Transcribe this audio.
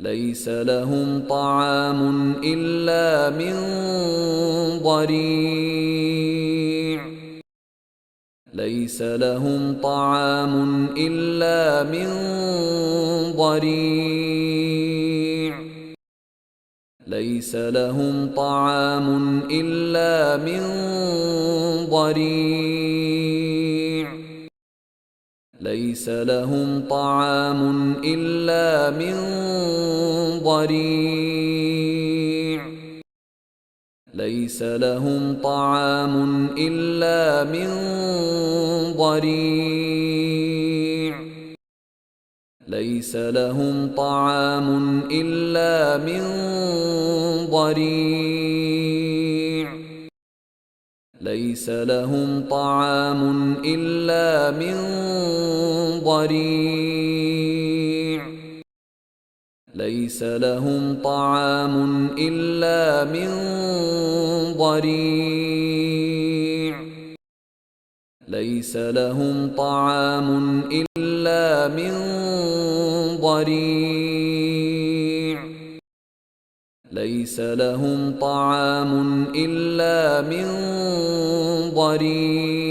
ليس لهم طعام إلا من ضريع ليس لهم طعام إلا من ضريع ليس لهم طعام إلا من ضريع ليس لهم طعام إلا من ضريع ليس لهم طعام إلا من ضريع ليس لهم طعام إلا من ضريع ليس لهم طعام إلا من ضريع ليس لهم طعام إلا من ضريع ليس لهم طعام إلا من ضريع ليس لهم طعام إلا من ضريع